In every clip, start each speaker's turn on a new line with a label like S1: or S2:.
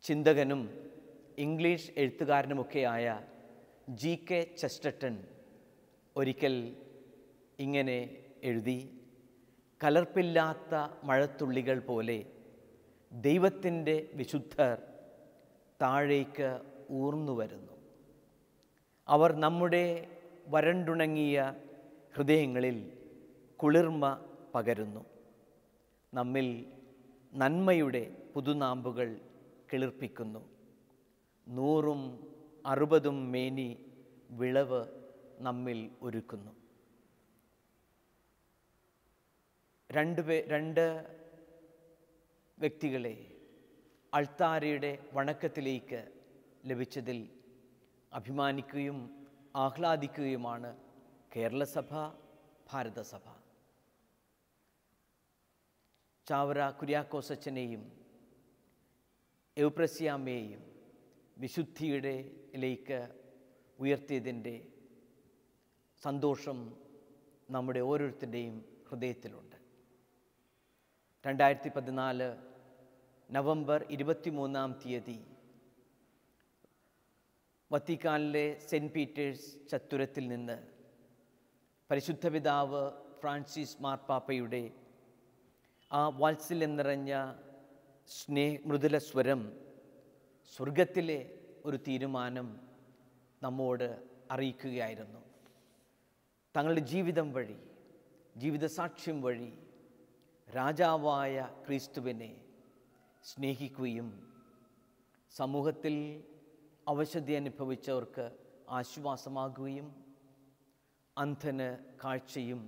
S1: ചിന്തകനും English എഴുത്തുകാരനുമൊക്കെയായ G.K. Chesterton ഒരിക്കൽ ഇങ്ങനെ എഴുതി: കലർപ്പില്ലാത്ത മഴത്തുള്ളികൾ പോലെ ദൈവത്തിൻ്റെ വിശുദ്ധർ താഴേക്ക് ഊർന്നു വരുന്നു. അവർ നമ്മുടെ വരണ്ടുണങ്ങിയ ഹൃദയങ്ങളിൽ കുളിർമ പകരുന്നു. നമ്മിൽ നന്മയുടെ പുതുനാമ്പുകൾ കിളിർപ്പിക്കുന്നു. 100ഉം 60ഉം മേനി വിളവ് നമ്മിൽ ഒരുക്കുന്നു. രണ്ട് വ്യക്തികളെ അൾത്താരയുടെ വണക്കത്തിലേക്ക് ലഭിച്ചതിൽ അഭിമാനിക്കുകയും ആഹ്ലാദിക്കുകയുമാണ് കേരളസഭ, ഭാരതസഭ. ചാവറ കുര്യാക്കോസച്ചനെയും എവുപ്രസ്യാമ്മയെയും വിശുദ്ധിയിലേക്ക് ഉയർത്തിയതിൻ്റെ സന്തോഷം നമ്മുടെ ഓരോരുത്തരുടെയും ഹൃദയത്തിലുണ്ട്. 2014 നവംബർ 23 വത്തിക്കാനിലെ സെൻറ്റ് പീറ്റേഴ്സ് ചത്തുരത്തിൽ നിന്ന് പരിശുദ്ധ പിതാവ് ഫ്രാൻസിസ് മാർപ്പാപ്പയുടെ ആ വാത്സല്യം നിറഞ്ഞ മൃദുല സ്വരം, സ്വർഗത്തിലെ ഒരു തീരുമാനം നമ്മോട് അറിയിക്കുകയായിരുന്നു. തങ്ങളുടെ ജീവിതം വഴി, ജീവിതസാക്ഷ്യം വഴി രാജാവായ ക്രിസ്തുവിനെ സ്നേഹിക്കുകയും സമൂഹത്തിൽ അവശത അനുഭവിച്ചവർക്ക് ആശ്വാസമാകുകയും അന്ധന് കാഴ്ചയും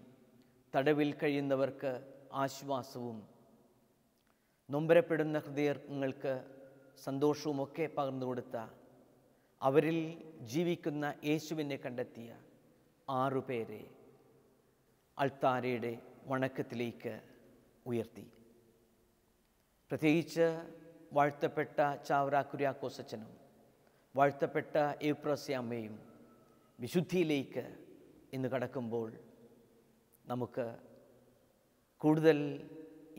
S1: തടവിൽ കഴിയുന്നവർക്ക് ആശ്വാസവും നൊമ്പരപ്പെടുന്ന ഹൃദയങ്ങൾക്ക് സന്തോഷവുമൊക്കെ പകർന്നു കൊടുത്ത, അവരിൽ ജീവിക്കുന്ന യേശുവിനെ കണ്ടെത്തിയ 6 പേരെ അൾത്താരയുടെ വണക്കത്തിലേക്ക് ഉയർത്തി. പ്രത്യേകിച്ച് വാഴ്ത്തപ്പെട്ട ചാവറ കുര്യാക്കോസച്ചനും വാഴ്ത്തപ്പെട്ട എവുപ്രസ്യാമ്മയും വിശുദ്ധിയിലേക്ക് ഇന്ന് കടക്കുമ്പോൾ നമുക്ക് കൂടുതൽ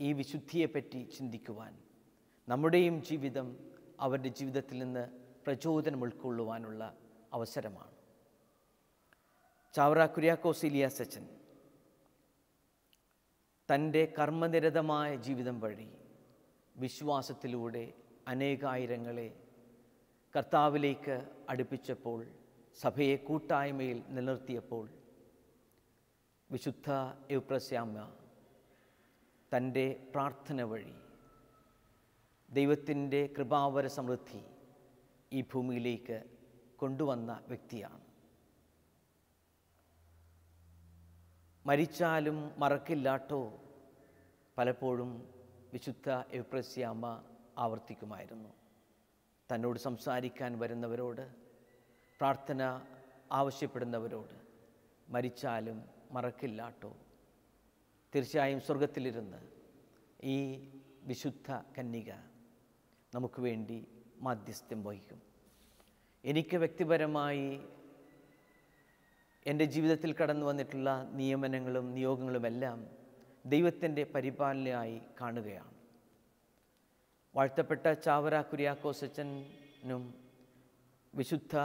S1: ഈ വിശുദ്ധിയെപ്പറ്റി ചിന്തിക്കുവാൻ, നമ്മുടെയും ജീവിതം അവരുടെ ജീവിതത്തിൽ നിന്ന് പ്രചോദനം ഉൾക്കൊള്ളുവാനുള്ള അവസരമാണ്. ചാവറ കുര്യാക്കോസ് ഏലിയാസച്ചൻ തൻ്റെ കർമ്മനിരതമായ ജീവിതം വഴി വിശ്വാസത്തിലൂടെ അനേകായിരങ്ങളെ കർത്താവിലേക്ക് അടുപ്പിച്ചപ്പോൾ, സഭയെ കൂട്ടായ്മയിൽ നിലനിർത്തിയപ്പോൾ, വിശുദ്ധ എവുപ്രസ്യാമ്മ തൻ്റെ പ്രാർത്ഥന വഴി ദൈവത്തിൻ്റെ കൃപാവര സമൃദ്ധി ഈ ഭൂമിയിലേക്ക് കൊണ്ടുവന്ന വ്യക്തിയാണ്. മരിച്ചാലും മറക്കില്ലാട്ടോ പലപ്പോഴും വിശുദ്ധ എവുപ്രസ്യാമ്മ ആവർത്തിക്കുമായിരുന്നു. തന്നോട് സംസാരിക്കാൻ വരുന്നവരോട്, പ്രാർത്ഥന ആവശ്യപ്പെടുന്നവരോട് മരിച്ചാലും മറക്കില്ലാട്ടോ. തീർച്ചയായും സ്വർഗത്തിലിരുന്ന് ഈ വിശുദ്ധ കന്യക നമുക്ക് വേണ്ടി മാധ്യസ്ഥ്യം വഹിക്കും. എനിക്ക് വ്യക്തിപരമായി എൻ്റെ ജീവിതത്തിൽ കടന്നു വന്നിട്ടുള്ള നിയമനങ്ങളും നിയോഗങ്ങളുമെല്ലാം ദൈവത്തിൻ്റെ പരിപാലനയായി കാണുകയാണ്. വാഴ്ത്തപ്പെട്ട ചാവറ കുര്യാക്കോസച്ചനും വിശുദ്ധ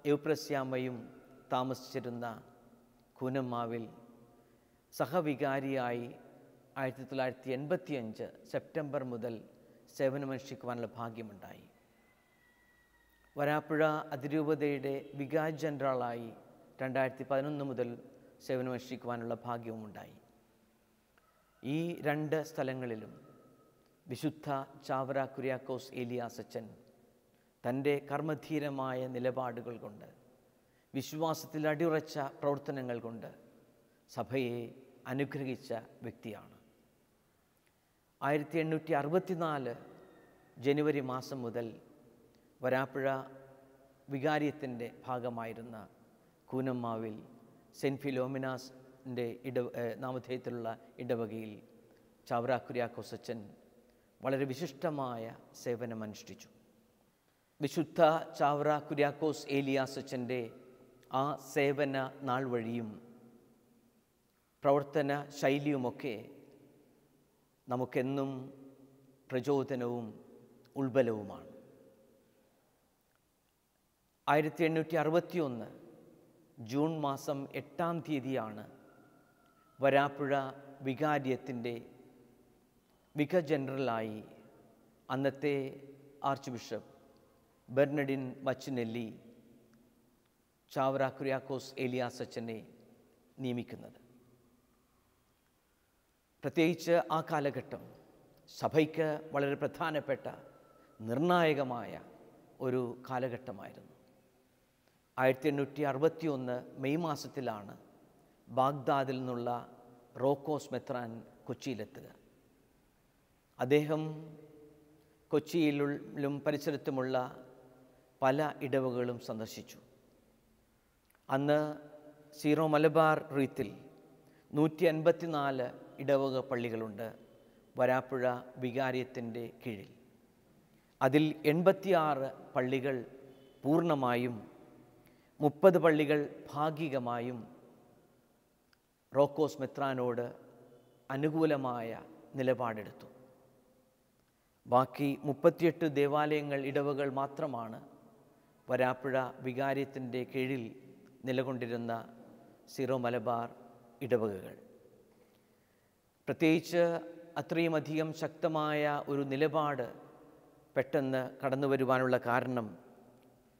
S1: എവുപ്രസ്യാമ്മയും താമസിച്ചിരുന്ന കൂനമ്മാവിൽ സഹവികാരിയായി 1985 സെപ്റ്റംബർ മുതൽ സേവനമനുഷ്ഠിക്കുവാനുള്ള ഭാഗ്യമുണ്ടായി. വരാപ്പുഴ അതിരൂപതയുടെ വികാരി ജനറലായി 2011 മുതൽ സേവനമനുഷ്ഠിക്കുവാനുള്ള ഭാഗ്യവുമുണ്ടായി. ഈ 2 സ്ഥലങ്ങളിലും വിശുദ്ധ ചാവറ കുര്യാക്കോസ് ഏലിയാസച്ചൻ തൻ്റെ കർമ്മധീരമായ നിലപാടുകൾ കൊണ്ട്, വിശ്വാസത്തിൽ അടിയുറച്ച പ്രവർത്തനങ്ങൾ കൊണ്ട് സഭയെ അനുഗ്രഹിച്ച വ്യക്തിയാണ്. 1864 ജനുവരി മാസം മുതൽ വരാപ്പുഴ വികാരിയത്തിൻ്റെ ഭാഗമായിരുന്ന കൂനമ്മാവിൽ സെൻറ്റ് ഫിലോമിനാസിൻ്റെ നാമധേയത്തിലുള്ള ഇടവകയിൽ ചാവറ കുര്യാക്കോസച്ചൻ വളരെ വിശിഷ്ടമായ സേവനമനുഷ്ഠിച്ചു. വിശുദ്ധ ചാവറ കുര്യാക്കോസ് ഏലിയാസച്ചൻ്റെ ആ സേവന നാൾ വഴിയും പ്രവർത്തന ശൈലിയുമൊക്കെ നമുക്കെന്നും പ്രചോദനവും ഉൾബലവുമാണ്. 1861 ജൂൺ മാസം 8-ാം തീയതിയാണ് വരാപ്പുഴ വികാരിയത്തിൻ്റെ വികാർ ജനറലായി അന്നത്തെ ആർച്ച് ബിഷപ്പ് ബെർണഡിൻ ബച്ചിനെല്ലി ചാവറ കുര്യാക്കോസ് ഏലിയാസച്ചനെ നിയമിക്കുന്നത്. പ്രത്യേകിച്ച് ആ കാലഘട്ടം സഭയ്ക്ക് വളരെ പ്രധാനപ്പെട്ട നിർണായകമായ ഒരു കാലഘട്ടമായിരുന്നു. 1861 മെയ് മാസത്തിലാണ് ബാഗ്ദാദിൽ നിന്നുള്ള റോക്കോസ് മെത്രാൻ കൊച്ചിയിലെത്തുക. അദ്ദേഹം കൊച്ചിയിലും പരിസരത്തുമുള്ള പല ഇടവകളും സന്ദർശിച്ചു. അന്ന് സീറോ മലബാർ റീത്തിൽ 154 ഇടവക പള്ളികളുണ്ട് വരാപ്പുഴ വികാരിയത്തിൻ്റെ കീഴിൽ. അതിൽ 86 പള്ളികൾ പൂർണ്ണമായും 30 പള്ളികൾ ഭാഗികമായും റോക്കോസ് മെത്രാനോട് അനുകൂലമായ നിലപാടെടുത്തു. ബാക്കി 38 ദേവാലയങ്ങൾ, ഇടവകൾ മാത്രമാണ് വരാപ്പുഴ വികാരിയത്തിൻ്റെ കീഴിൽ നിലകൊണ്ടിരുന്ന സീറോ മലബാർ ഇടവകകൾ. പ്രത്യേകിച്ച് അത്രയും അധികം ശക്തമായ ഒരു നിലപാട് പെട്ടെന്ന് കടന്നു വരുവാനുള്ള കാരണം,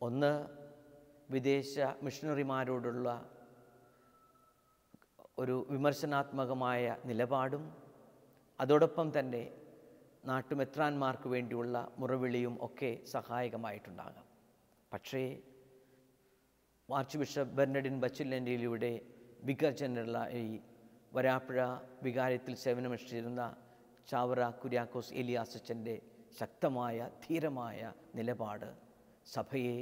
S1: ഒന്ന് വിദേശ മിഷണറിമാരോടുള്ള ഒരു വിമർശനാത്മകമായ നിലപാടും അതോടൊപ്പം തന്നെ നാട്ടുമെത്രാന്മാർക്ക് വേണ്ടിയുള്ള മുറവിളിയും ഒക്കെ സഹായകമായിട്ടുണ്ടാകാം. പക്ഷേ ആർച്ച് ബിഷപ്പ് ബെർണഡിൻ ബച്ചിനെല്ലിയുടെ വികാർ ജനറലായി വരാപ്പുഴ വികാരത്തിൽ സേവനമനുഷ്ഠിച്ചിരുന്ന ചാവറ കുര്യാക്കോസ് ഏലിയാസച്ചൻ്റെ ശക്തമായ ധീരമായ നിലപാട് സഭയെ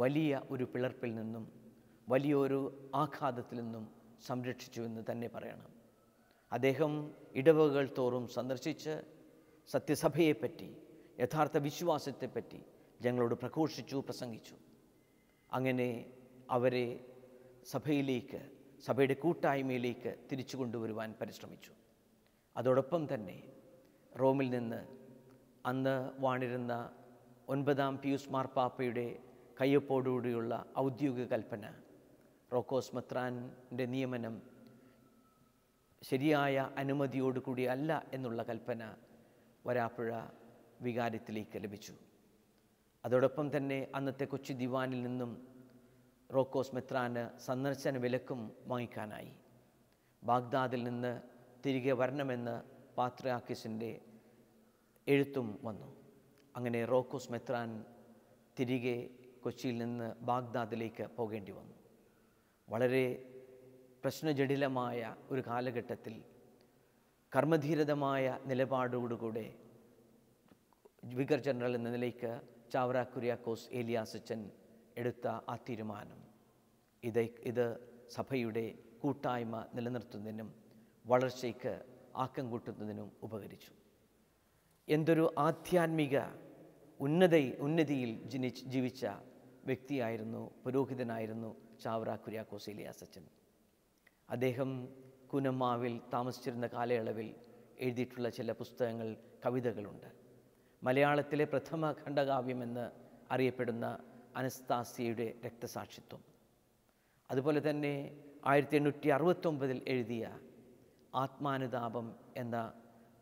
S1: വലിയ ഒരു പിളർപ്പിൽ നിന്നും വലിയൊരു ആഘാതത്തിൽ നിന്നും സംരക്ഷിച്ചു എന്ന് തന്നെ പറയണം. അദ്ദേഹം ഇടവകകൾ തോറും സന്ദർശിച്ച് സത്യസഭയെപ്പറ്റി, യഥാർത്ഥ വിശ്വാസത്തെപ്പറ്റി ജനങ്ങളോട് പ്രഘോഷിച്ചു, പ്രസംഗിച്ചു. അങ്ങനെ അവരെ സഭയിലേക്ക്, സഭയുടെ കൂട്ടായ്മയിലേക്ക് തിരിച്ചു കൊണ്ടുവരുവാൻ പരിശ്രമിച്ചു. അതോടൊപ്പം തന്നെ റോമിൽ നിന്ന് അന്ന് വാണിരുന്ന 9-ാം പിയൂസ് മാർപ്പാപ്പയുടെ കയ്യൊപ്പോടുകൂടിയുള്ള ഔദ്യോഗിക കൽപ്പന, റോക്കോസ് മെത്രാൻ്റെ നിയമനം ശരിയായ അനുമതിയോടുകൂടി അല്ല എന്നുള്ള കൽപ്പന വരാപ്പുഴ വികാരത്തിലേക്ക് ലഭിച്ചു. അതോടൊപ്പം തന്നെ അന്നത്തെ കൊച്ചി ദിവാനിൽ നിന്നും റോക്കോസ് മെത്രാന് സന്ദർശന വിലക്കും വാങ്ങിക്കാനായി. ബാഗ്ദാദിൽ നിന്ന് തിരികെ വരണമെന്ന് പാത്രിയാർക്കീസിൻ്റെ എഴുത്തും വന്നു. അങ്ങനെ റോക്കോസ് മെത്രാൻ തിരികെ കൊച്ചിയിൽ നിന്ന് ബാഗ്ദാദിലേക്ക് പോകേണ്ടി വന്നു. വളരെ പ്രശ്നജടിലമായ ഒരു കാലഘട്ടത്തിൽ കർമ്മധീരതമായ നിലപാടോടുകൂടെ വികാർ ജനറൽ എന്ന നിലയ്ക്ക് ചാവറ കുര്യാക്കോസ് ഏലിയാസച്ചൻ എടുത്ത ആ തീരുമാനം ഇത് സഭയുടെ കൂട്ടായ്മ നിലനിർത്തുന്നതിനും വളർച്ചയ്ക്ക് ആക്കം കൂട്ടുന്നതിനും ഉപകരിച്ചു. എന്തൊരു ആധ്യാത്മിക ഉന്നതിയിൽ ജീവിച്ച വ്യക്തിയായിരുന്നു, പുരോഹിതനായിരുന്നു ചാവറ കുര്യാക്കോസ് ഏലിയാസച്ചൻ. അദ്ദേഹം കൂനമ്മാവിൽ താമസിച്ചിരുന്ന കാലയളവിൽ എഴുതിയിട്ടുള്ള ചില പുസ്തകങ്ങൾ, കവിതകളുണ്ട്. മലയാളത്തിലെ പ്രഥമ ഖണ്ഡകാവ്യമെന്ന് അറിയപ്പെടുന്ന അനസ്താസിയയുടെ രക്തസാക്ഷിത്വം, അതുപോലെ തന്നെ 1869 എഴുതിയ ആത്മാനുതാപം എന്ന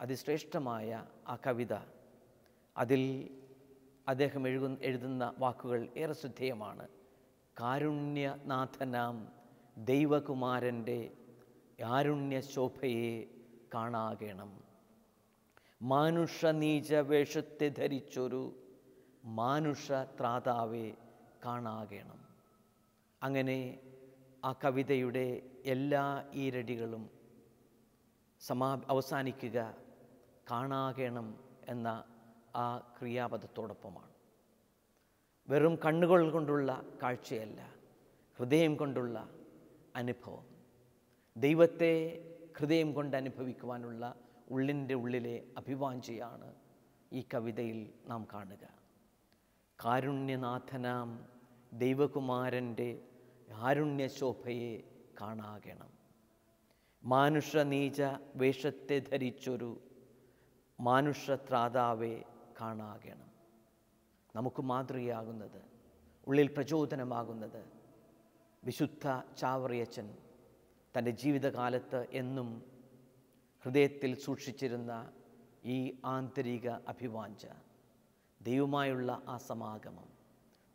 S1: അതിശ്രേഷ്ഠമായ ആ കവിത, അതിൽ അദ്ദേഹം എഴുതുന്ന വാക്കുകൾ ഏറെ ശ്രദ്ധേയമാണ്. കാരുണ്യനാഥനാം ദൈവകുമാരൻ്റെ കാരുണ്യശോഭയെ കാണാകണം, മാനുഷ നീച വേഷത്തെ ധരിച്ചൊരു മാനുഷ ത്രാതാവെ കാണാകണം. അങ്ങനെ ആ കവിതയുടെ എല്ലാ ഈരടികളും അവസാനിക്കുക കാണാകണം എന്ന ആ ക്രിയാപദത്തോടൊപ്പമാണ്. വെറും കണ്ണുകൾ കൊണ്ടുള്ള കാഴ്ചയല്ല, ഹൃദയം കൊണ്ടുള്ള അനുഭവം. ദൈവത്തെ ഹൃദയം കൊണ്ട് അനുഭവിക്കുവാനുള്ള ഉള്ളിൻ്റെ ഉള്ളിലെ അഭിവാഞ്ചയാണ് ഈ കവിതയിൽ നാം കാണുക. കാരുണ്യനാഥനാം ദൈവകുമാരൻ്റെ കാരുണ്യശോഭയെ കാണാകണം. മാനുഷനീച വേഷത്തെ ധരിച്ചൊരു മാനുഷത്രാതാവെ കാണാകണം. നമുക്ക് മാതൃകയാകുന്നത്, ഉള്ളിൽ പ്രചോദനമാകുന്നത് വിശുദ്ധ ചാവറയച്ചൻ തൻ്റെ ജീവിതകാലത്ത് എന്നും ഹൃദയത്തിൽ സൂക്ഷിച്ചിരുന്ന ഈ ആന്തരിക അഭിവാഞ്ച, ദൈവമായുള്ള ആ സമാഗമം,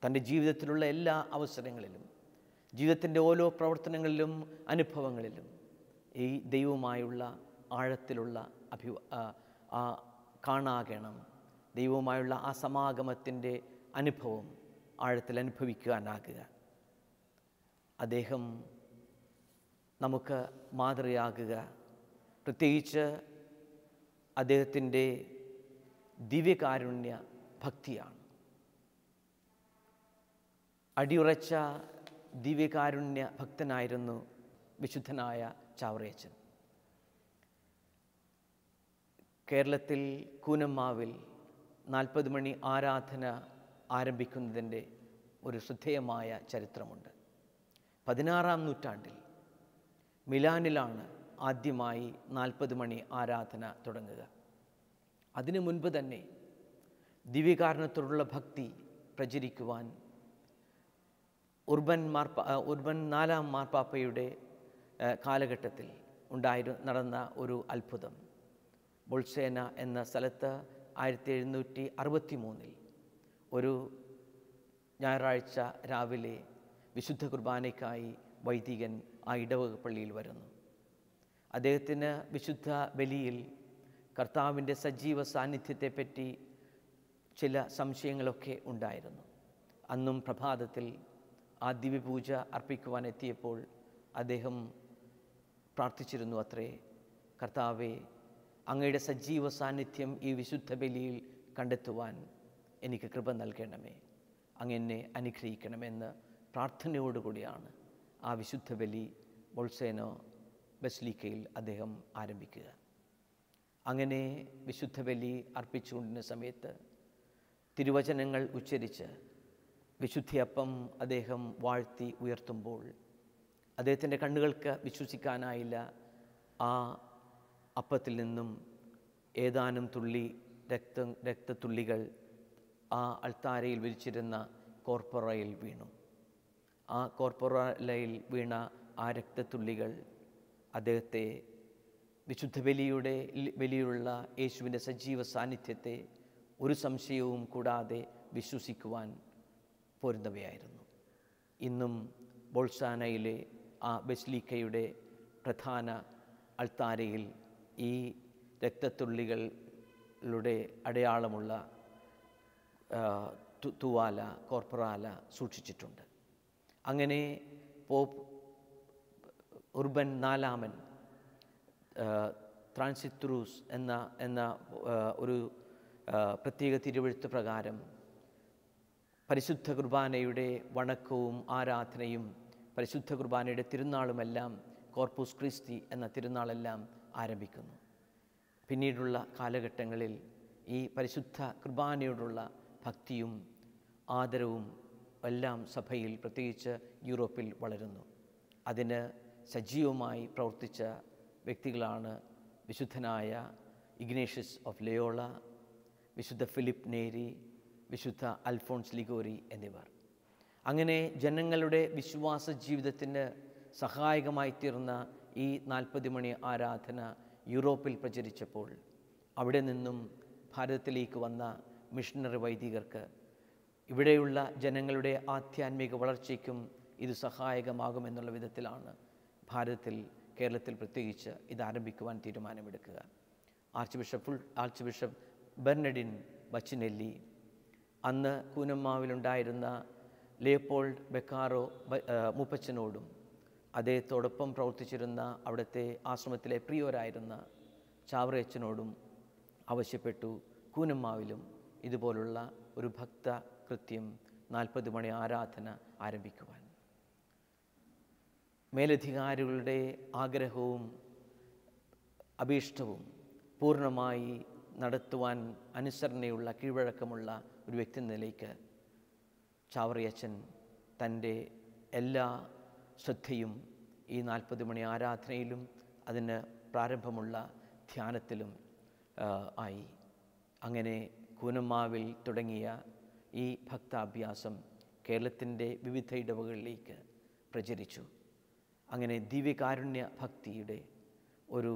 S1: തൻ്റെ ജീവിതത്തിലുള്ള എല്ലാ അവസരങ്ങളിലും, ജീവിതത്തിൻ്റെ ഓരോ പ്രവർത്തനങ്ങളിലും അനുഭവങ്ങളിലും ഈ ദൈവവുമായുള്ള ആഴത്തിലുള്ള കാണാകണം, ദൈവവുമായുള്ള ആ സമാഗമത്തിൻ്റെ അനുഭവം ആഴത്തിൽ അനുഭവിക്കുവാനാകുക. അദ്ദേഹം നമുക്ക് മാതൃകയാകുക. പ്രത്യേകിച്ച് അദ്ദേഹത്തിൻ്റെ ദിവ്യകാരുണ്യ ഭക്തിയാണ്. അടിയുറച്ച ദിവ്യകാരുണ്യ ഭക്തനായിരുന്നു വിശുദ്ധനായ ചാവറയച്ചൻ. കേരളത്തിൽ കൂനമ്മാവിൽ 40 മണി ആരാധന ആരംഭിക്കുന്നതിൻ്റെ ഒരു ശ്രദ്ധേയമായ ചരിത്രമുണ്ട്. 16-ാം നൂറ്റാണ്ടിൽ മിലാനിലാണ് ആദ്യമായി 40 മണി ആരാധന തുടങ്ങുക. അതിനു മുൻപ് തന്നെ ദിവ്യകാരുണ്യത്തോടുള്ള ഭക്തി പ്രചരിക്കുവാൻ ഉർബൻ 4-ാം മാർപ്പാപ്പയുടെ കാലഘട്ടത്തിൽ നടന്ന ഒരു അത്ഭുതം. ബൊൾസേന എന്ന സ്ഥലത്ത് 1763 ഒരു ഞായറാഴ്ച രാവിലെ വിശുദ്ധ കുർബാനയ്ക്കായി വൈദികൻ ആ ഇടവക പള്ളിയിൽ വരുന്നു. അദ്ദേഹത്തിന് വിശുദ്ധ ബലിയിൽ കർത്താവിൻ്റെ സജീവ സാന്നിധ്യത്തെപ്പറ്റി ചില സംശയങ്ങളൊക്കെ ഉണ്ടായിരുന്നു. അന്നും പ്രഭാതത്തിൽ ആ ദിവ്യപൂജ അർപ്പിക്കുവാൻ എത്തിയപ്പോൾ അദ്ദേഹം പ്രാർത്ഥിച്ചിരുന്നു അത്രേ, കർത്താവേ, അങ്ങയുടെ സജീവ സാന്നിധ്യം ഈ വിശുദ്ധ ബലിയിൽ കണ്ടെത്തുവാൻ എനിക്ക് കൃപ നൽകണമേ, അങ്ങെന്നെ അനുഗ്രഹിക്കണമെന്ന് പ്രാർത്ഥനയോടുകൂടിയാണ് ആ വിശുദ്ധ ബലി ബൊൾസേനോ ബസിലിക്കയിൽ അദ്ദേഹം ആരംഭിക്കുക. അങ്ങനെ വിശുദ്ധ ബലി അർപ്പിച്ചുകൊണ്ടിരുന്ന സമയത്ത് തിരുവചനങ്ങൾ ഉച്ചരിച്ച് വിശുദ്ധിയപ്പം അദ്ദേഹം വാഴ്ത്തി ഉയർത്തുമ്പോൾ അദ്ദേഹത്തിൻ്റെ കണ്ണുകൾക്ക് വിശ്വസിക്കാനായില്ല. ആ അപ്പത്തിൽ നിന്നും ഏതാനും തുള്ളി രക്തത്തുള്ളികൾ ആ അൾത്താരയിൽ വിരിച്ചിരുന്ന കോർപ്പറയിൽ വീണു. ആ കോർപ്പറയിൽ വീണ ആ രക്തത്തുള്ളികൾ അദ്ദേഹത്തെ വിശുദ്ധ ബലിയുള്ള യേശുവിൻ്റെ സജീവ സാന്നിധ്യത്തെ ഒരു സംശയവും കൂടാതെ വിശ്വസിക്കുവാൻ പോരുന്നവയായിരുന്നു. ഇന്നും ബൊൾസാനയിലെ ആ ബസിലിക്കയുടെ പ്രധാന അൾത്താരയിൽ ഈ രക്തത്തുള്ളികളുടെ അടയാളമുള്ള തുവാല, കോർപ്പറാല സൂക്ഷിച്ചിട്ടുണ്ട്. അങ്ങനെ പോപ്പ് ഉർബൻ 4-ാമൻ ട്രാൻസിത്രൂസ് എന്ന ഒരു പ്രത്യേക തിരുവെഴുത്ത് പ്രകാരം പരിശുദ്ധ കുർബാനയുടെ വണക്കവും ആരാധനയും പരിശുദ്ധ കുർബാനയുടെ തിരുനാളുമെല്ലാം കോർപ്പൂസ് ക്രിസ്തി എന്ന തിരുനാളെല്ലാം ആരംഭിക്കുന്നു. പിന്നീടുള്ള കാലഘട്ടങ്ങളിൽ ഈ പരിശുദ്ധ കുർബാനയോടുള്ള ഭക്തിയും ആദരവും എല്ലാം സഭയിൽ, പ്രത്യേകിച്ച് യൂറോപ്പിൽ വളരുന്നു. അതിന് സജീവമായി പ്രവർത്തിച്ച വ്യക്തികളാണ് വിശുദ്ധനായ ഇഗ്നേഷ്യസ് ഓഫ് ലയോള, വിശുദ്ധ ഫിലിപ്പ് നേരി, വിശുദ്ധ അൽഫോൺസ് ലിഗോരി എന്നിവർ. അങ്ങനെ ജനങ്ങളുടെ വിശ്വാസ ജീവിതത്തിന് സഹായകമായി തീർന്ന ഈ 40 മണി ആരാധന യൂറോപ്പിൽ പ്രചരിച്ചപ്പോൾ അവിടെ നിന്നും ഭാരതത്തിലേക്ക് വന്ന മിഷണറി വൈദികർക്ക് ഇവിടെയുള്ള ജനങ്ങളുടെ ആധ്യാത്മിക വളർച്ചയ്ക്കും ഇത് സഹായകമാകുമെന്നുള്ള വിധത്തിലാണ് കേരളത്തിൽ പ്രത്യേകിച്ച് ഇത് ആരംഭിക്കുവാൻ തീരുമാനമെടുക്കുക. ആർച്ച് ബിഷപ്പ് ബെർണഡിൻ ബച്ചിനെല്ലി, അന്ന് കൂനമ്മാവിലുണ്ടായിരുന്ന ലിയോപോൾഡ് ബെക്കാറോ മൂപ്പച്ചനോടും അദ്ദേഹത്തോടൊപ്പം പ്രവർത്തിച്ചിരുന്ന അവിടുത്തെ ആശ്രമത്തിലെ പ്രിയോരായിരുന്ന ചാവറയച്ചനോടും ആവശ്യപ്പെട്ടു കൂനമ്മാവിലും ഇതുപോലുള്ള ഒരു ഭക്ത കൃത്യം 40 മണി ആരാധന ആരംഭിക്കുവാൻ. മേലധികാരികളുടെ ആഗ്രഹവും അഭീഷ്ടവും പൂർണ്ണമായി നടത്തുവാൻ അനുസരണയുള്ള കീഴ്വഴക്കമുള്ള ഒരു വ്യക്തി നിലയ്ക്ക് ചാവറയച്ചൻ തൻ്റെ എല്ലാ ശ്രദ്ധയും ഈ 40 മണി ആരാധനയിലും അതിന് പ്രാരംഭമുള്ള ധ്യാനത്തിലും ആയി. അങ്ങനെ കൂനമ്മാവിൽ തുടങ്ങിയ ഈ ഭക്താഭ്യാസം കേരളത്തിൻ്റെ വിവിധ ഇടവകളിലേക്ക് പ്രചരിച്ചു. അങ്ങനെ ദിവ്യകാരുണ്യ ഭക്തിയുടെ ഒരു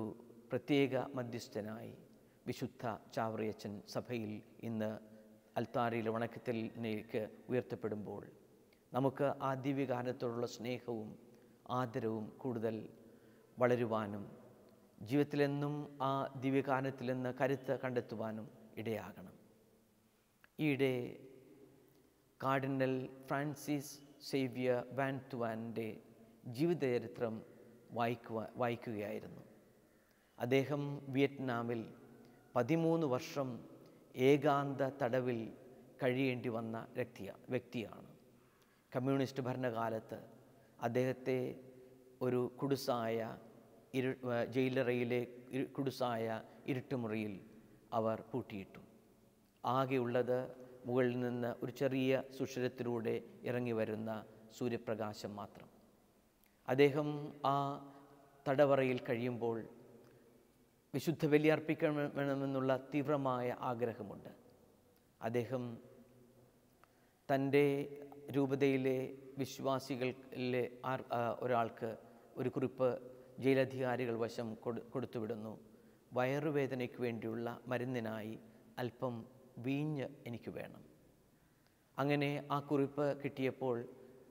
S1: പ്രത്യേക മധ്യസ്ഥനായി വിശുദ്ധ ചാവറയച്ചൻ സഭയിൽ ഇന്ന് അൽത്താരയിലെ വണക്കത്തിലേക്ക് ഉയർത്തപ്പെടുമ്പോൾ നമുക്ക് ആ ദിവ്യകാരുണ്യത്തോടുള്ള സ്നേഹവും ആദരവും കൂടുതൽ വളരുവാനും ജീവിതത്തിലെന്നും ആ ദിവ്യകാരുണ്യത്തിൽ നിന്ന് കരുത്ത് കണ്ടെത്തുവാനും ഇടയാകണം. ഈയിടെ കാർഡിനൽ ഫ്രാൻസിസ് സേവ്യർ വാൻ തുവാൻ്റെ ജീവിതചരിത്രം വായിക്കുകയായിരുന്നു. അദ്ദേഹം വിയറ്റ്നാമിൽ 13 വർഷം ഏകാന്ത തടവിൽ കഴിയേണ്ടി വന്ന വ്യക്തിയാണ്. കമ്മ്യൂണിസ്റ്റ് ഭരണകാലത്ത് അദ്ദേഹത്തെ ഒരു കുടുസായ ജയിലറയിലെ കുടുസായ ഇരുട്ടുമുറിയിൽ അവർ പൂട്ടിയിട്ടു. ആകെയുള്ളത് മുകളിൽ നിന്ന് ഒരു ചെറിയ സുഷിരത്തിലൂടെ ഇറങ്ങി വരുന്ന സൂര്യപ്രകാശം മാത്രം. അദ്ദേഹം ആ തടവറയിൽ കഴിയുമ്പോൾ വിശുദ്ധ ബലി അർപ്പിക്കണമെന്നുള്ള തീവ്രമായ ആഗ്രഹമുണ്ട്. അദ്ദേഹം തൻ്റെ രൂപതയിലെ വിശ്വാസികളിലെ ഒരാൾക്ക് ഒരു കുറിപ്പ് ജയിലധികാരികൾ വശം കൊടുത്തുവിടുന്നു. വയറുവേദനയ്ക്ക് വേണ്ടിയുള്ള മരുന്നിനായി അല്പം വീഞ്ഞ് എനിക്ക് വേണം. അങ്ങനെ ആ കുറിപ്പ് കിട്ടിയപ്പോൾ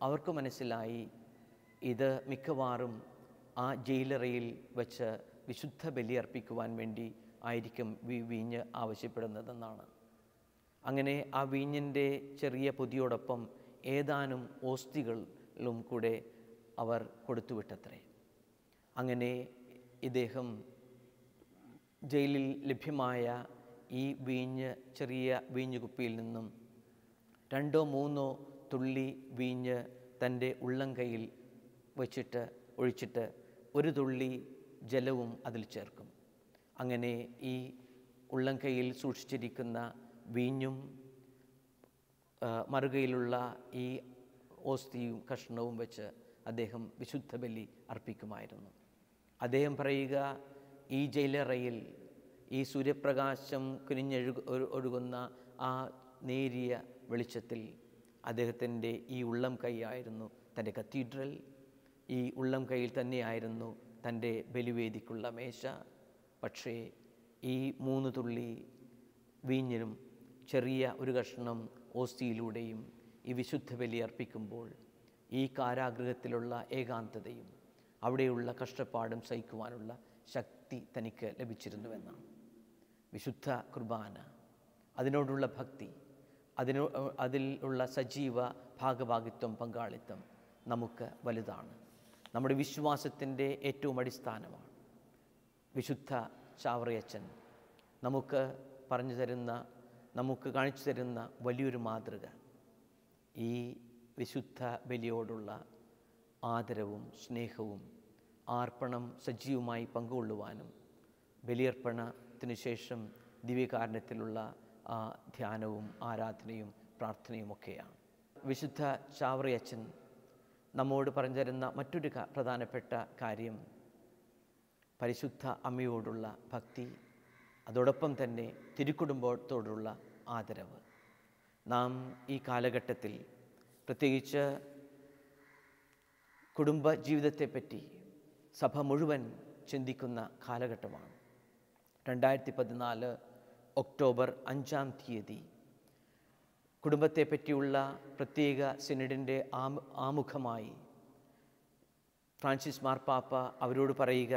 S1: അവർക്ക് മനസ്സിലായി ഇത് മിക്കവാറും ആ ജയിലറയിൽ വച്ച് വിശുദ്ധ ബലി അർപ്പിക്കുവാൻ വേണ്ടി ആയിരിക്കും വീഞ്ഞ് ആവശ്യപ്പെടുന്നതെന്നാണ്. അങ്ങനെ ആ വീഞ്ഞിൻ്റെ ചെറിയ പൊതിയോടൊപ്പം ഏതാനും ഓസ്തികളും കൂടെ അവർ കൊടുത്തുവിട്ടത്രേ. അങ്ങനെ ഇദ്ദേഹം ജയിലിൽ ലഭ്യമായ ഈ ചെറിയ വീഞ്ഞ് കുപ്പിയിൽ നിന്നും 2-3 തുള്ളി വീഞ്ഞ് തൻ്റെ ഉള്ളംകൈയിൽ ഒഴിച്ചിട്ട് ഒരു തുള്ളി ജലവും അതിൽ ചേർക്കും. അങ്ങനെ ഈ ഉള്ളംകൈയിൽ സൂക്ഷിച്ചിരിക്കുന്ന വീഞ്ഞും മറുകയിലുള്ള ഈ ഓസ്തിയും കഷ്ണവും വെച്ച് അദ്ദേഹം വിശുദ്ധ ബലി അർപ്പിക്കുമായിരുന്നു. അദ്ദേഹം പറയുക, ഈ ജയിലറയിൽ ഈ സൂര്യപ്രകാശം ഒഴുകുന്ന ആ നേരിയ വെളിച്ചത്തിൽ അദ്ദേഹത്തിൻ്റെ ഈ ഉള്ളം കൈയായിരുന്നു തൻ്റെ കത്തീഡ്രൽ. ഈ ഉള്ളം കൈയിൽ തന്നെയായിരുന്നു തൻ്റെ ബലിവേദിക്കുള്ള മേശ. പക്ഷേ ഈ 3 തുള്ളി വീഞ്ഞിനും ചെറിയ ഒരു കഷ്ണം ഓസ്തിയിലൂടെയും ഈ വിശുദ്ധ ബലി അർപ്പിക്കുമ്പോൾ ഈ കാരാഗൃഹത്തിലുള്ള ഏകാന്തതയും അവിടെയുള്ള കഷ്ടപ്പാടും സഹിക്കുവാനുള്ള ശക്തി തനിക്ക് ലഭിച്ചിരുന്നുവെന്നാണ്. വിശുദ്ധ കുർബാന, അതിനോടുള്ള ഭക്തി, അതിൽ ഉള്ള സജീവ ഭാഗഭാഗിത്വം, പങ്കാളിത്തം നമുക്ക് വലുതാണ്. നമ്മുടെ വിശ്വാസത്തിൻ്റെ ഏറ്റവും അടിസ്ഥാനമാണ്. വിശുദ്ധ ചാവറയച്ചൻ നമുക്ക് കാണിച്ചു തരുന്ന വലിയൊരു മാതൃക ഈ വിശുദ്ധ ബലിയോടുള്ള ആദരവും സ്നേഹവും അർപ്പണം സജീവമായി പങ്കുകൊള്ളുവാനും ബലിയർപ്പണത്തിനു ശേഷം ദിവ്യകാരുണ്യത്തിലുള്ള ധ്യാനവും ആരാധനയും പ്രാർത്ഥനയുമൊക്കെയാണ്. വിശുദ്ധ ചാവറയച്ചൻ നമ്മോട് പറഞ്ഞു തരുന്ന മറ്റൊരു പ്രധാനപ്പെട്ട കാര്യം പരിശുദ്ധ അമ്മയോടുള്ള ഭക്തി, അതോടൊപ്പം തന്നെ തിരുക്കുടുംബത്തോടുള്ള ആദരവ്. നാം ഈ കാലഘട്ടത്തിൽ പ്രത്യേകിച്ച് കുടുംബ ജീവിതത്തെപ്പറ്റി സഭ മുഴുവൻ ചിന്തിക്കുന്ന കാലഘട്ടമാണ്. 2014 ഒക്ടോബർ 5-ാം തീയതി കുടുംബത്തെപ്പറ്റിയുള്ള പ്രത്യേക സിനഡിൻ്റെ ആമുഖമായി ഫ്രാൻസിസ് മാർപ്പാപ്പ അവരോട് പറയുക,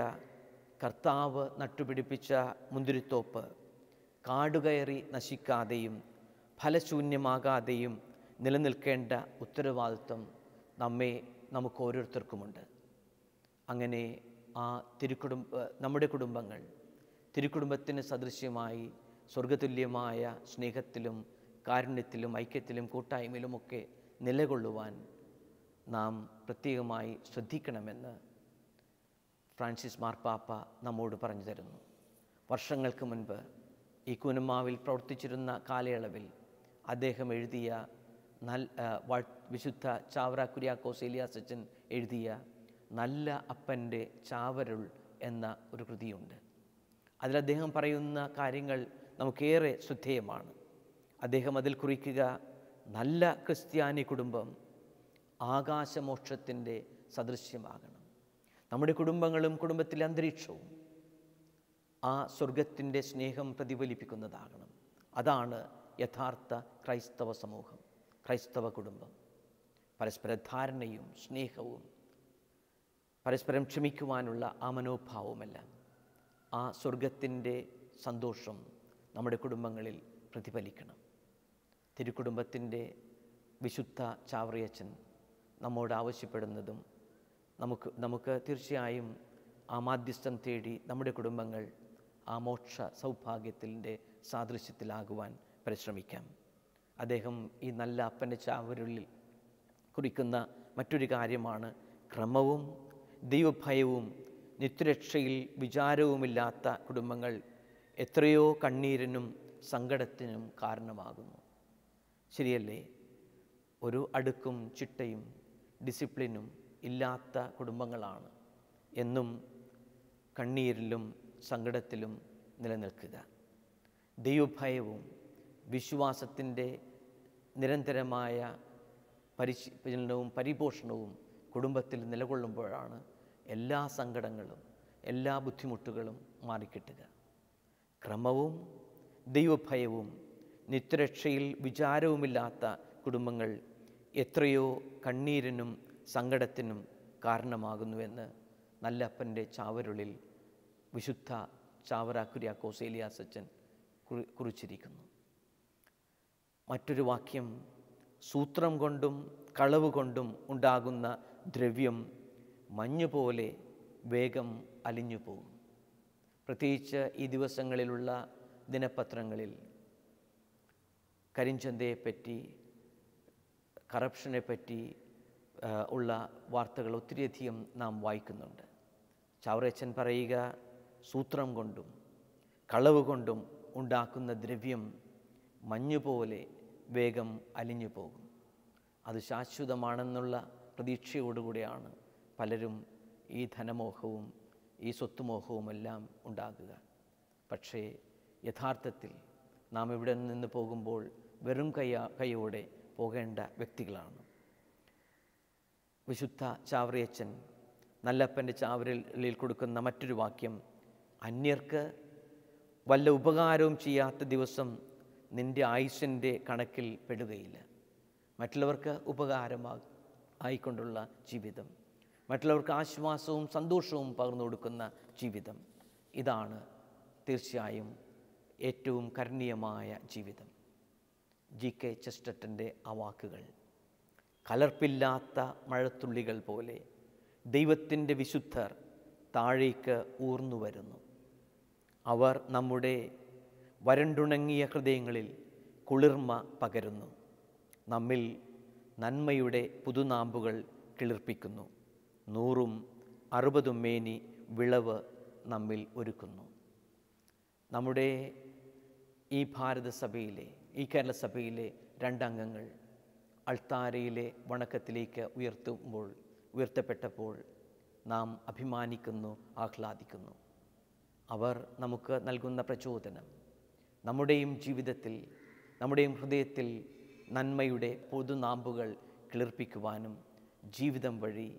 S1: കർത്താവ് നട്ടുപിടിപ്പിച്ച മുന്തിരിത്തോപ്പ് കാടുകയറി നശിക്കാതെയും ഫലശൂന്യമാകാതെയും നിലനിൽക്കേണ്ട ഉത്തരവാദിത്വം നമുക്ക് ഓരോരുത്തർക്കുമുണ്ട്. അങ്ങനെ നമ്മുടെ കുടുംബങ്ങൾ തിരുക്കുടുംബത്തിന് സദൃശ്യമായി സ്വർഗതുല്യമായ സ്നേഹത്തിലും കാരുണ്യത്തിലും ഐക്യത്തിലും കൂട്ടായ്മയിലുമൊക്കെ നിലകൊള്ളുവാൻ നാം പ്രത്യേകമായി ശ്രദ്ധിക്കണമെന്ന് ഫ്രാൻസിസ് മാർപ്പാപ്പ നമ്മോട് പറഞ്ഞു തരുന്നു. വർഷങ്ങൾക്ക് മുൻപ് ഈ കൂനമ്മാവിൽ പ്രവർത്തിച്ചിരുന്ന കാലയളവിൽ അദ്ദേഹം എഴുതിയ വിശുദ്ധ ചാവറ കുര്യാക്കോസ് ഏലിയാസച്ചൻ എഴുതിയ നല്ല അപ്പൻ്റെ ചാവരുൾ എന്ന ഒരു കൃതിയുണ്ട്. അതിൽ അദ്ദേഹം പറയുന്ന കാര്യങ്ങൾ നമുക്കേറെ ശ്രദ്ധേയമാണ്. അദ്ദേഹം അതിൽ കുറിക്കുക, നല്ല ക്രിസ്ത്യാനി കുടുംബം ആകാശമോക്ഷത്തിൻ്റെ സദൃശ്യമാകണം. നമ്മുടെ കുടുംബങ്ങളും കുടുംബത്തിലെ അന്തരീക്ഷവും ആ സ്വർഗത്തിൻ്റെ സ്നേഹം പ്രതിഫലിപ്പിക്കുന്നതാകണം. അതാണ് യഥാർത്ഥ ക്രൈസ്തവ സമൂഹം, ക്രൈസ്തവ കുടുംബം. പരസ്പര ധാരണയും സ്നേഹവും പരസ്പരം ക്ഷമിക്കുവാനുള്ള ആ മനോഭാവവുമെല്ലാം ആ സ്വർഗത്തിൻ്റെ സന്തോഷം നമ്മുടെ കുടുംബങ്ങളിൽ പ്രതിഫലിക്കണം. തിരുക്കുടുംബത്തിൻ്റെ വിശുദ്ധ ചാവറയച്ചൻ നമ്മോട് ആവശ്യപ്പെടുന്നതും നമുക്ക് തീർച്ചയായും ആ മാധ്യസ്ഥം തേടി നമ്മുടെ കുടുംബങ്ങൾ ആ മോക്ഷ സൗഭാഗ്യത്തിൻ്റെ സാദൃശ്യത്തിലാകുവാൻ പരിശ്രമിക്കാം. അദ്ദേഹം ഈ നല്ല അപ്പൻ്റെ ചാവരുള്ളിൽ കുറിക്കുന്ന മറ്റൊരു കാര്യമാണ് ക്രമവും ദൈവഭയവും നിത്യരക്ഷയിൽ വിചാരവുമില്ലാത്ത കുടുംബങ്ങൾ എത്രയോ കണ്ണീരിനും സങ്കടത്തിനും കാരണമാകുന്നു. ശരിയല്ലേ? ഒരു അടുക്കും ചിട്ടയും ഡിസിപ്ലിനും ഇല്ലാത്ത കുടുംബങ്ങളാണ് എന്നും കണ്ണീരിലും സങ്കടത്തിലും നിലനിൽക്കുക. ദൈവഭയവും വിശ്വാസത്തിൻ്റെ നിരന്തരമായ പരിശീലനവും പരിപോഷണവും കുടുംബത്തിൽ നിലകൊള്ളുമ്പോഴാണ് എല്ലാ സങ്കടങ്ങളും എല്ലാ ബുദ്ധിമുട്ടുകളും മാറിക്കിട്ടുക. ക്രമവും ദൈവഭയവും നിത്യരക്ഷയിൽ വിചാരവുമില്ലാത്ത കുടുംബങ്ങൾ എത്രയോ കണ്ണീരിനും സങ്കടത്തിനും കാരണമാകുന്നുവെന്ന് നല്ലപ്പൻ്റെ ചാവരുളിൽ വിശുദ്ധ ചാവറ കുര്യാക്കോസ് ഏലിയാസച്ചൻ കുറിച്ചിരിക്കുന്നു. മറ്റൊരു വാക്യം, സൂത്രം കൊണ്ടും കളവ് കൊണ്ടും ഉണ്ടാകുന്ന ദ്രവ്യം മഞ്ഞുപോലെ വേഗം അലിഞ്ഞു പോകും. പ്രത്യേകിച്ച് ഈ ദിവസങ്ങളിലുള്ള ദിനപത്രങ്ങളിൽ കരിഞ്ചന്തയെപ്പറ്റി, കറപ്ഷനെപ്പറ്റി ഉള്ള വാർത്തകൾ ഒത്തിരിയധികം നാം വായിക്കുന്നുണ്ട്. ചാവറയച്ചൻ പറയുക, സൂത്രം കൊണ്ടും കളവ് കൊണ്ടും ഉണ്ടാക്കുന്ന ദ്രവ്യം മഞ്ഞുപോലെ വേഗം അലിഞ്ഞു പോകും. അത് ശാശ്വതമാണെന്നുള്ള പ്രതീക്ഷയോടുകൂടിയാണ് പലരും ഈ ധനമോഹവും ഈ സ്വത്തുമോഹവുമെല്ലാം ഉണ്ടാകുക. പക്ഷേ യഥാർത്ഥത്തിൽ നാം ഇവിടെ നിന്ന് പോകുമ്പോൾ വെറും കൈയോടെ പോകേണ്ട വ്യക്തികളാണ്. വിശുദ്ധ ചാവറയച്ചൻ നല്ലപ്പൻ്റെ ചാവറയിൽ കൊടുക്കുന്ന മറ്റൊരു വാക്യം, അന്യർക്ക് വല്ല ഉപകാരവും ചെയ്യാത്ത ദിവസം നിൻ്റെ ആയുസ്സിൻ്റെ കണക്കിൽ പെടുകയില്ല. മറ്റുള്ളവർക്ക് ആയിക്കൊണ്ടുള്ള ജീവിതം, മറ്റുള്ളവർക്ക് ആശ്വാസവും സന്തോഷവും പകർന്നു കൊടുക്കുന്ന ജീവിതം, ഇതാണ് തീർച്ചയായും ഏറ്റവും കരുണീയമായ ജീവിതം. G.K. ചെസ്റ്റർട്ടൻ്റെ ആ വാക്കുകൾ, കലർപ്പില്ലാത്ത മഴത്തുള്ളികൾ പോലെ ദൈവത്തിൻ്റെ വിശുദ്ധർ താഴേക്ക് ഊർന്നു വരുന്നു. അവർ നമ്മുടെ വരണ്ടുണങ്ങിയ ഹൃദയങ്ങളിൽ കുളിർമ പകരുന്നു. നമ്മിൽ നന്മയുടെ പുതുനാമ്പുകൾ കിളിർപ്പിക്കുന്നു. 100ഉം 60ഉം മേനി വിളവ് നമ്മിൽ ഒരുക്കുന്നു. നമ്മുടെ ഈ ഭാരതസഭയിലെ, ഈ കേരള സഭയിലെ 2 അംഗങ്ങൾ അൾത്താരയിലെ വണക്കത്തിലേക്ക് ഉയർത്തപ്പെട്ടപ്പോൾ നാം അഭിമാനിക്കുന്നു, ആഹ്ലാദിക്കുന്നു. അവർ നമുക്ക് നൽകുന്ന പ്രചോദനം നമ്മുടെയും ജീവിതത്തിൽ, നമ്മുടെയും ഹൃദയത്തിൽ നന്മയുടെ പുതുനാമ്പുകൾ കിളിർപ്പിക്കുവാനും ജീവിതം വഴി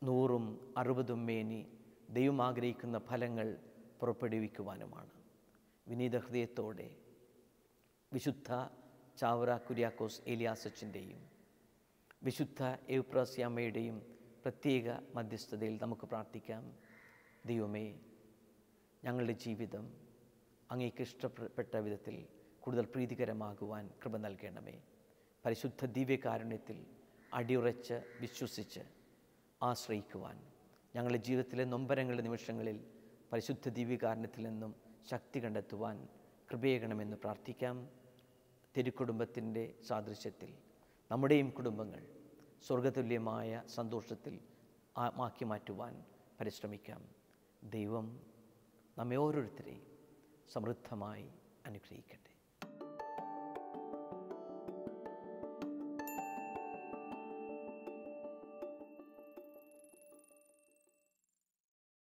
S1: 100ഉം 60ഉം മേനി ദൈവം ആഗ്രഹിക്കുന്ന ഫലങ്ങൾ പുറപ്പെടുവിക്കുവാനുമാണ്. വിനീത ഹൃദയത്തോടെ വിശുദ്ധ ചാവറ കുര്യാക്കോസ് ഏലിയാസച്ചൻ്റെയും വിശുദ്ധ എവുപ്രാസ്യാമ്മയുടെയും പ്രത്യേക മധ്യസ്ഥതയിൽ നമുക്ക് പ്രാർത്ഥിക്കാം. ദൈവമേ, ഞങ്ങളുടെ ജീവിതം അങ്ങേക്ക് ഇഷ്ടപ്പെട്ട വിധത്തിൽ കൂടുതൽ പ്രീതികരമാകുവാൻ കൃപ നൽകണമേ. പരിശുദ്ധ ദിവ്യകാരുണ്യത്തിൽ അടിയുറച്ച് വിശ്വസിച്ച് ആശ്രയിക്കുവാൻ, ഞങ്ങളുടെ ജീവിതത്തിലെ നൊമ്പരങ്ങളുടെ നിമിഷങ്ങളിൽ പരിശുദ്ധ ദിവ്യകാരുണ്യത്തിൽ നിന്നും ശക്തി കണ്ടെത്തുവാൻ കൃപയേകണമെന്ന് പ്രാർത്ഥിക്കാം. തിരുക്കുടുംബത്തിൻ്റെ സാദൃശ്യത്തിൽ നമ്മുടെയും കുടുംബങ്ങൾ സ്വർഗതുല്യമായ സന്തോഷത്തിൽ ആക്കി മാറ്റുവാൻ പരിശ്രമിക്കാം. ദൈവം നമ്മെ ഓരോരുത്തരെയും സമൃദ്ധമായി അനുഗ്രഹിക്കട്ടെ.